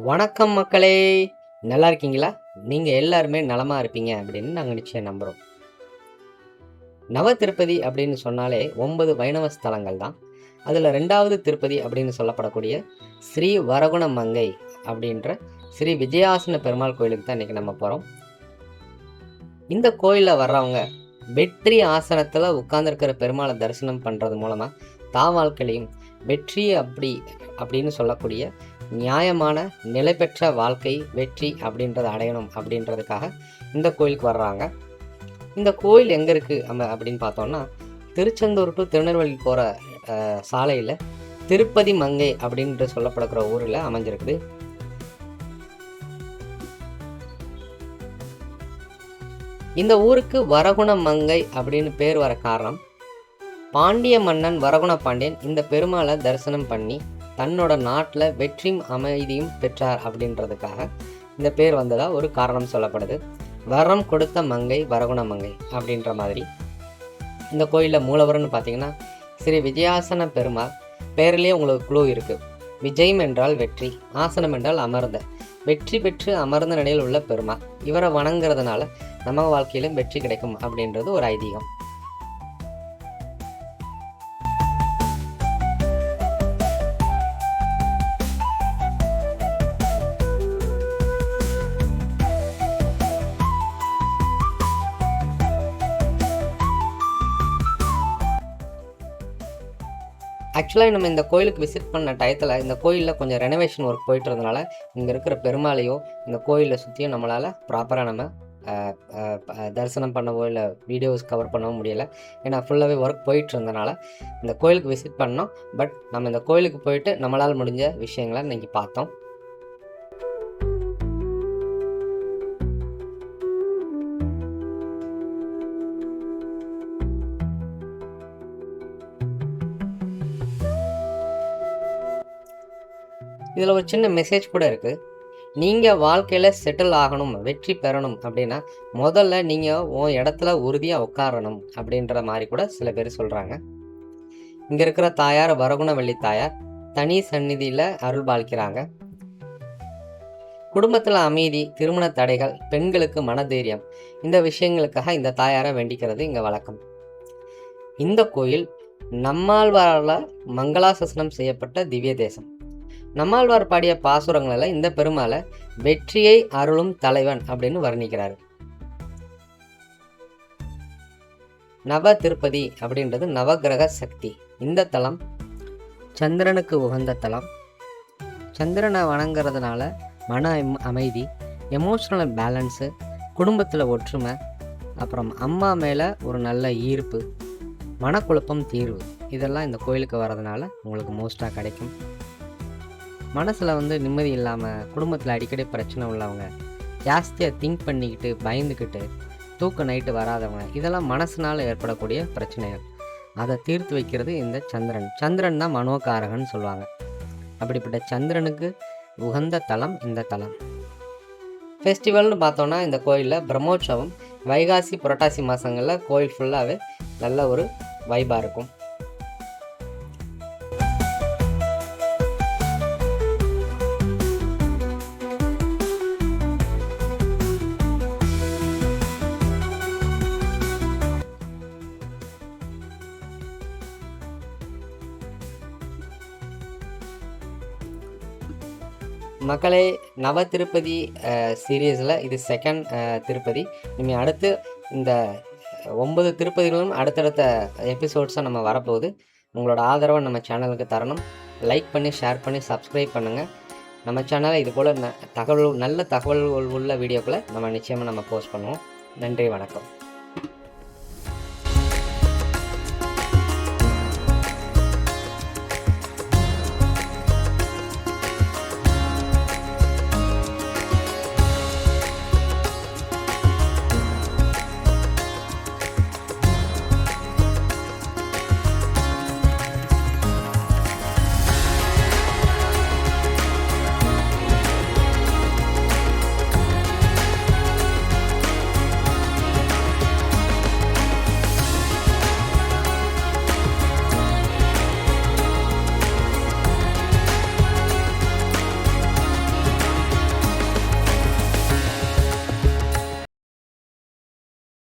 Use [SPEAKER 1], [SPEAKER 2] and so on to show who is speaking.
[SPEAKER 1] வணக்கம் மக்களே, நல்லா இருக்கீங்களா? நீங்கள் எல்லாருமே நலமாக இருப்பீங்க அப்படின்னு நாங்கள் நிச்சயம் நம்புகிறோம். நவ திருப்பதி அப்படின்னு சொன்னாலே 9 வைணவ ஸ்தலங்கள் தான். அதில் 2வது திருப்பதி அப்படின்னு சொல்லப்படக்கூடிய ஸ்ரீ வரகுண மங்கை அப்படின்ற ஸ்ரீ விஜயாசன பெருமாள் கோயிலுக்கு தான் இன்றைக்கி நம்ம போகிறோம். இந்த கோயிலில் வர்றவங்க வெற்றி ஆசனத்தில் உட்கார்ந்துருக்கிற பெருமாளை தரிசனம் பண்ணுறது மூலமாக தான் வாழ்க்கையிலையும் வெற்றி அப்படின்னு சொல்லக்கூடிய நியாயமான நிலை பெற்ற வாழ்க்கை வெற்றி அப்படின்றத அடையணும் அப்படின்றதுக்காக இந்த கோயிலுக்கு வர்றாங்க. இந்த கோயில் எங்கே இருக்குது அப்படின்னு பார்த்தோம்னா, திருச்செந்தூர் டு திருநெல்வேலி போகிற சாலையில் திருப்பதி மங்கை அப்படின்ற சொல்லப்படுகிற ஊரில் அமைஞ்சிருக்குது. இந்த ஊருக்கு வரகுண மங்கை அப்படின்னு பேர் வர காரணம், பாண்டிய மன்னன் வரகுண பாண்டியன் இந்த பெருமாளை தரிசனம் பண்ணி தன்னோட நாட்டில் வெற்றியும் அமைதியும் பெற்றார் அப்படின்றதுக்காக இந்த பேர் வந்ததாக ஒரு காரணம் சொல்லப்படுது. வரம் கொடுத்த மங்கை வரகுண மங்கை அப்படின்ற மாதிரி இந்த கோயிலில் மூலவர்னு பார்த்தீங்கன்னா ஸ்ரீ விஜயாசன பெருமாள். பேர்லேயே உங்களுக்கு குழு இருக்குது. விஜயம் என்றால் வெற்றி, ஆசனம் என்றால் அமர்ந்த, வெற்றி பெற்று அமர்ந்த நிலையில் உள்ள பெருமாள். இவரை வணங்குறதுனால நம்ம வாழ்க்கையிலும் வெற்றி கிடைக்கும் அப்படின்றது ஒரு ஐதீகம். ஆக்சுவலாக நம்ம இந்த கோயிலுக்கு விசிட் பண்ண டயத்தில் இந்த கோயிலில் கொஞ்சம் ரெனோவேஷன் ஒர்க் போயிட்டு இருந்தனால இங்கே இருக்கிற பெருமாளையோ இந்த கோயிலை சுற்றியும் நம்மளால் ப்ராப்பராக நம்ம தரிசனம் பண்ணவோ இல்லை வீடியோஸ் கவர் பண்ணவும் முடியலை. ஏன்னா ஃபுல்லாகவே ஒர்க் போயிட்டு இருந்தனால இந்த கோயிலுக்கு விசிட் பண்ணோம். பட் நம்ம இந்த கோயிலுக்கு போயிட்டு நம்மளால் முடிஞ்ச விஷயங்களை இன்றைக்கி பார்த்தோம். இதில் ஒரு சின்ன மெசேஜ் கூட இருக்குது. நீங்கள் வாழ்க்கையில் செட்டில் ஆகணும், வெற்றி பெறணும் அப்படின்னா முதல்ல நீங்கள் உன் இடத்துல உறுதியாக உட்காரணும் அப்படின்ற மாதிரி கூட சில பேர் சொல்கிறாங்க. இங்கே இருக்கிற தாயார் வரகுணவள்ளி தாயார் தனி சந்நிதியில் அருள் பாலிக்கிறாங்க. குடும்பத்தில் அமைதி, திருமண தடைகள், பெண்களுக்கு மனதைரியம், இந்த விஷயங்களுக்காக இந்த தாயாரை வேண்டிக்கிறது இங்கே வழக்கம். இந்த கோயில் நம்மாழ்வாரால் மங்களாசாசனம் செய்யப்பட்ட திவ்ய தேசம். நம்மாழ்வார் பாடிய பாசுரங்களில் இந்த பெருமாளை வெற்றியை அருளும் தலைவன் அப்படின்னு வர்ணிக்கிறாரு. நவ திருப்பதி அப்படின்றது நவகிரக சக்தி. இந்த தலம் சந்திரனுக்கு உகந்த தலம். சந்திரனை வணங்குறதுனால மன அமைதி, எமோஷனல் பேலன்ஸு, குடும்பத்தில் ஒற்றுமை, அப்புறம் அம்மா மேலே ஒரு நல்ல ஈர்ப்பு, மனக்குழப்பம் தீர்வு, இதெல்லாம் இந்த கோயிலுக்கு வர்றதுனால உங்களுக்கு மோஸ்ட்டாக கிடைக்கும். மனசில் நிம்மதி இல்லாமல், குடும்பத்தில் அடிக்கடி பிரச்சனை உள்ளவங்க, ஜாஸ்தியாக திங்க் பண்ணிக்கிட்டு பயந்துக்கிட்டு தூக்க நைட்டு வராதவங்க, இதெல்லாம் மனசினால் ஏற்படக்கூடிய பிரச்சனைகள். அதை தீர்த்து வைக்கிறது இந்த சந்திரன். சந்திரன் தான் மனோகாரகன்னு சொல்லுவாங்க. அப்படிப்பட்ட சந்திரனுக்கு உகந்த தலம் இந்த தலம். ஃபெஸ்டிவல்னு பார்த்தோன்னா இந்த கோயிலில் பிரம்மோற்சவம் வைகாசி புரட்டாசி மாதங்களில் கோயில் ஃபுல்லாகவே நல்ல ஒரு வைபாக இருக்கும். மக்களே, நவ திருப்பதி சீரீஸில் இது செகண்ட் திருப்பதி. இனி அடுத்து இந்த 9 திருப்பதிகளும் அடுத்தடுத்த எபிசோட்ஸாக நம்ம வரப்போகுது. உங்களோட ஆதரவை நம்ம சேனலுக்கு தரணும். லைக் பண்ணி, ஷேர் பண்ணி, சப்ஸ்கிரைப் பண்ணுங்கள். நம்ம சேனலில் இது போல் நல்ல தகவல்கள் உள்ள வீடியோக்களை நம்ம நிச்சயமாக போஸ்ட் பண்ணுவோம். நன்றி, வணக்கம்.